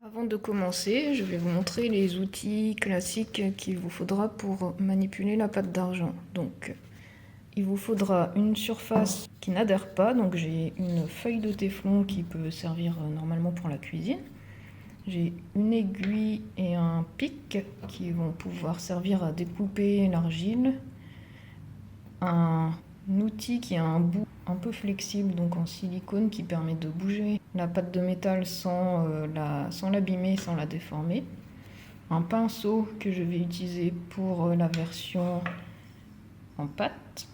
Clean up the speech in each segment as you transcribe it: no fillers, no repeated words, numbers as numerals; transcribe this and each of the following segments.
Avant de commencer, je vais vous montrer les outils classiques qu'il vous faudra pour manipuler la pâte d'argent. Donc, il vous faudra une surface qui n'adhère pas, donc j'ai une feuille de téflon qui peut servir normalement pour la cuisine. J'ai une aiguille et un pic qui vont pouvoir servir à découper l'argile. Un outil qui a un bout un peu flexible, donc en silicone, qui permet de bouger la pâte de métal sans l'abîmer, sans la déformer. Un pinceau que je vais utiliser pour la version en pâte,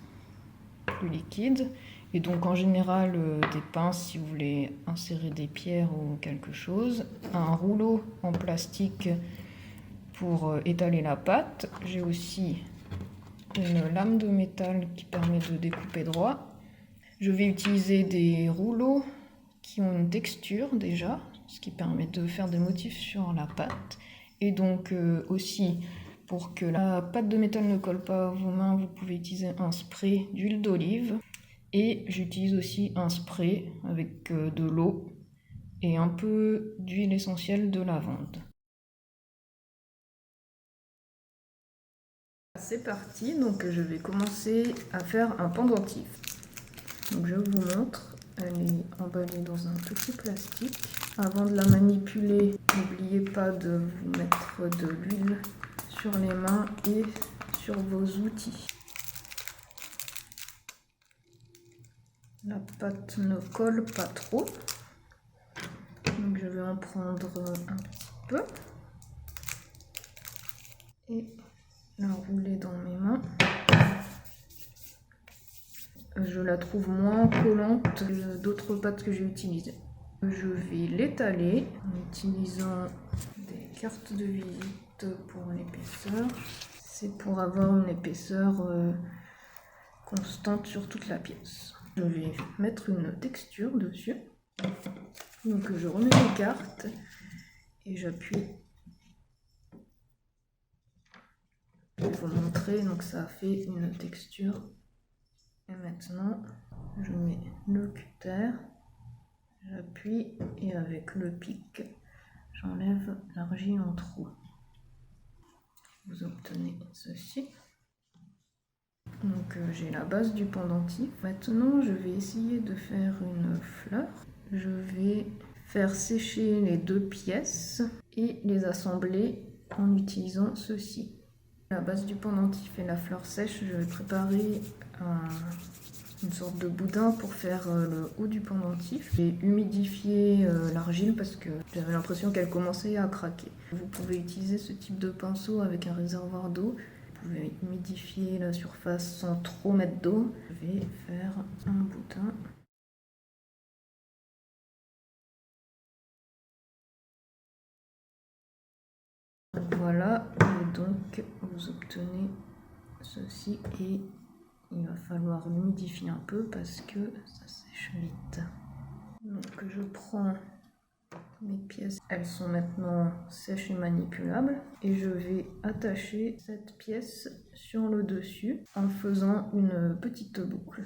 plus liquide. Et donc en général des pinces si vous voulez insérer des pierres ou quelque chose. Un rouleau en plastique pour étaler la pâte. J'ai aussi une lame de métal qui permet de découper droit. Je vais utiliser des rouleaux qui ont une texture déjà, ce qui permet de faire des motifs sur la pâte. Et donc aussi, pour que la pâte de métal ne colle pas à vos mains, vous pouvez utiliser un spray d'huile d'olive. Et j'utilise aussi un spray avec de l'eau et un peu d'huile essentielle de lavande. C'est parti, donc je vais commencer à faire un pendentif. Donc je vous montre, elle est emballée dans un petit plastique. Avant de la manipuler, n'oubliez pas de vous mettre de l'huile sur les mains et sur vos outils. La pâte ne colle pas trop, donc je vais en prendre un petit peu et la rouler dans mes mains. Je la trouve moins collante que d'autres pâtes que j'ai utilisées. Je vais l'étaler en utilisant des cartes de visite pour l'épaisseur. C'est pour avoir une épaisseur constante sur toute la pièce. Je vais mettre une texture dessus. Donc je remets les cartes et j'appuie. Je vais vous montrer, donc ça a fait une texture. Et maintenant, je mets le cutter, j'appuie et avec le pic, j'enlève l'argile en trou. Vous obtenez ceci. Donc j'ai la base du pendentif. Maintenant, je vais essayer de faire une fleur. Je vais faire sécher les deux pièces et les assembler en utilisant ceci. La base du pendentif et la fleur sèche, je vais préparer une sorte de boudin pour faire le haut du pendentif. J'ai humidifié l'argile parce que j'avais l'impression qu'elle commençait à craquer. Vous pouvez utiliser ce type de pinceau avec un réservoir d'eau. Vous pouvez humidifier la surface sans trop mettre d'eau. Je vais faire un boudin. Voilà, et donc vous obtenez ceci et il va falloir l'humidifier un peu parce que ça sèche vite. Donc je prends mes pièces, elles sont maintenant sèches et manipulables et je vais attacher cette pièce sur le dessus en faisant une petite boucle.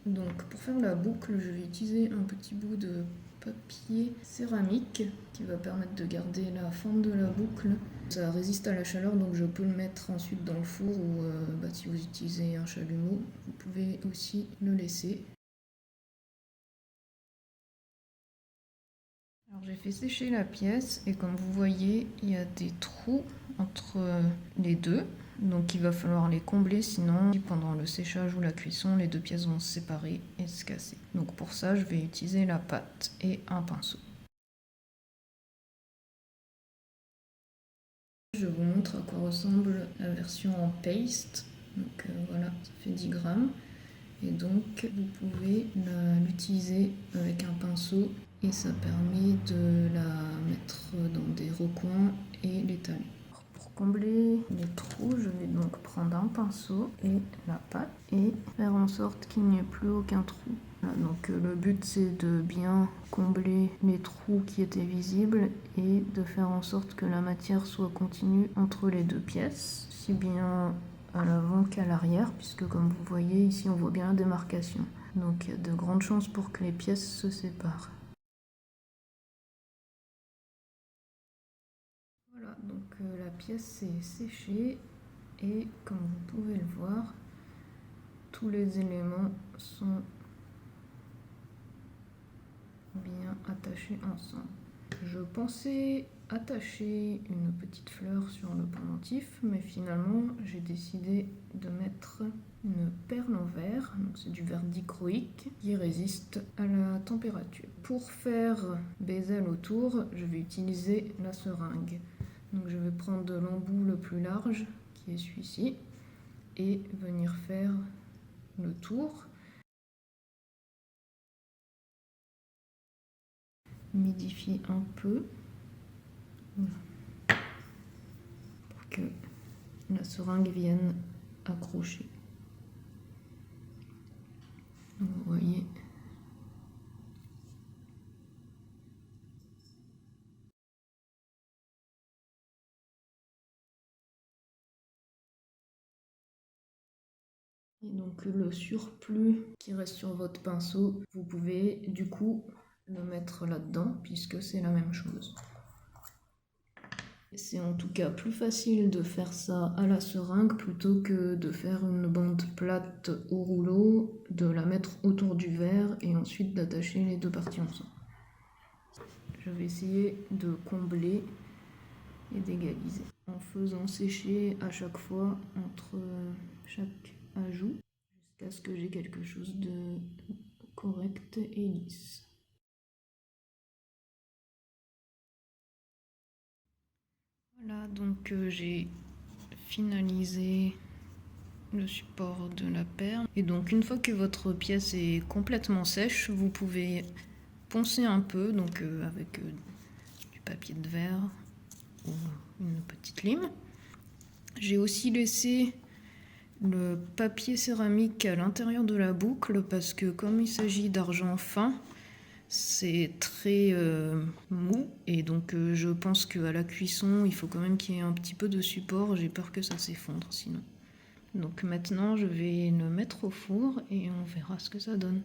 Donc pour faire la boucle, je vais utiliser un petit bout de papier céramique qui va permettre de garder la forme de la boucle. Ça résiste à la chaleur, donc je peux le mettre ensuite dans le four ou si vous utilisez un chalumeau, vous pouvez aussi le laisser. Alors j'ai fait sécher la pièce et comme vous voyez, il y a des trous entre les deux. Donc il va falloir les combler, sinon pendant le séchage ou la cuisson, les deux pièces vont se séparer et se casser. Donc pour ça, je vais utiliser la pâte et un pinceau. Je vous montre à quoi ressemble la version en paste. Donc voilà, ça fait 10 grammes. Et donc vous pouvez l'utiliser avec un pinceau et ça permet de la mettre dans des recoins et l'étaler. Pour combler les trous, je vais donc prendre un pinceau et la pâte et faire en sorte qu'il n'y ait plus aucun trou. Voilà, donc le but c'est de bien combler les trous qui étaient visibles et de faire en sorte que la matière soit continue entre les deux pièces, si bien à l'avant qu'à l'arrière, puisque comme vous voyez ici on voit bien la démarcation. Donc il y a de grandes chances pour que les pièces se séparent. Voilà, donc la pièce est séchée et comme vous pouvez le voir, tous les éléments sont bien attachés ensemble. Je pensais attacher une petite fleur sur le pendentif, mais finalement j'ai décidé de mettre une perle en verre, donc c'est du verre dichroïque qui résiste à la température. Pour faire bezel autour, je vais utiliser la seringue. Donc je vais prendre l'embout le plus large, qui est celui-ci, et venir faire le tour. Humidifie un peu. Voilà. Pour que la seringue vienne accrocher. Vous voyez. Et donc le surplus qui reste sur votre pinceau, vous pouvez du coup le mettre là-dedans puisque c'est la même chose. C'est en tout cas plus facile de faire ça à la seringue plutôt que de faire une bande plate au rouleau, de la mettre autour du verre et ensuite d'attacher les deux parties ensemble. Je vais essayer de combler et d'égaliser en faisant sécher à chaque fois entre chaque ajout jusqu'à ce que j'ai quelque chose de correct et lisse. Voilà, donc j'ai finalisé le support de la perle. Et donc une fois que votre pièce est complètement sèche, vous pouvez poncer un peu, donc avec du papier de verre ou une petite lime. J'ai aussi laissé le papier céramique à l'intérieur de la boucle parce que comme il s'agit d'argent fin, c'est très mou et donc je pense qu'à la cuisson il faut quand même qu'il y ait un petit peu de support, j'ai peur que ça s'effondre sinon. Donc maintenant je vais le mettre au four et on verra ce que ça donne.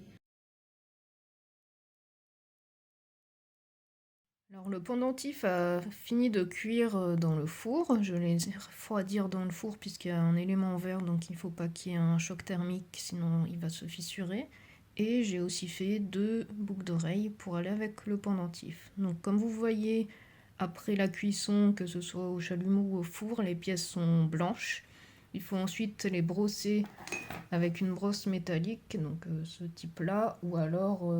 Alors le pendentif a fini de cuire dans le four, je l'ai refroidir dans le four puisqu'il y a un élément vert donc il ne faut pas qu'il y ait un choc thermique sinon il va se fissurer. Et j'ai aussi fait 2 boucles d'oreilles pour aller avec le pendentif. Donc comme vous voyez, après la cuisson, que ce soit au chalumeau ou au four, les pièces sont blanches. Il faut ensuite les brosser avec une brosse métallique, donc ce type-là, ou alors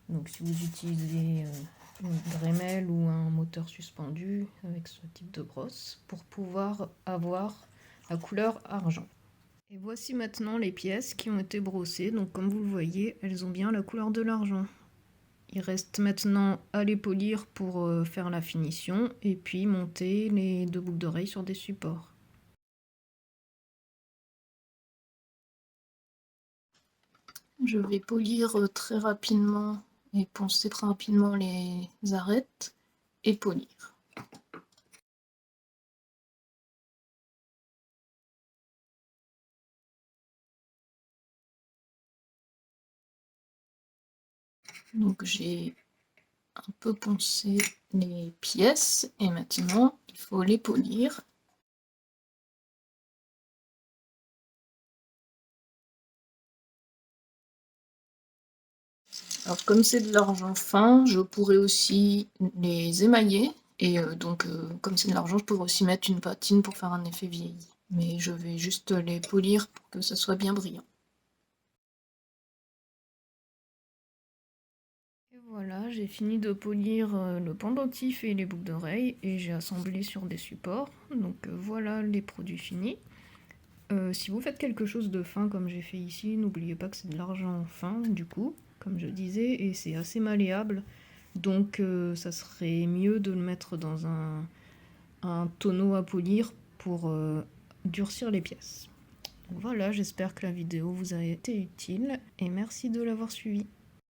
donc si vous utilisez une Dremel ou un moteur suspendu avec ce type de brosse, pour pouvoir avoir la couleur argent. Et voici maintenant les pièces qui ont été brossées, donc comme vous le voyez, elles ont bien la couleur de l'argent. Il reste maintenant à les polir pour faire la finition et puis monter les 2 boucles d'oreilles sur des supports. Je vais polir très rapidement et poncer très rapidement les arêtes et polir. Donc j'ai un peu poncé les pièces et maintenant il faut les polir. Alors comme c'est de l'argent fin, je pourrais aussi les émailler et comme c'est de l'argent, je pourrais aussi mettre une patine pour faire un effet vieilli. Mais je vais juste les polir pour que ça soit bien brillant. Et voilà, j'ai fini de polir le pendentif et les boucles d'oreilles et j'ai assemblé sur des supports. Donc voilà les produits finis. Si vous faites quelque chose de fin comme j'ai fait ici, n'oubliez pas que c'est de l'argent fin du coup, comme je disais, et c'est assez malléable. Donc ça serait mieux de le mettre dans un tonneau à polir pour durcir les pièces. Donc voilà, j'espère que la vidéo vous a été utile et merci de l'avoir suivi.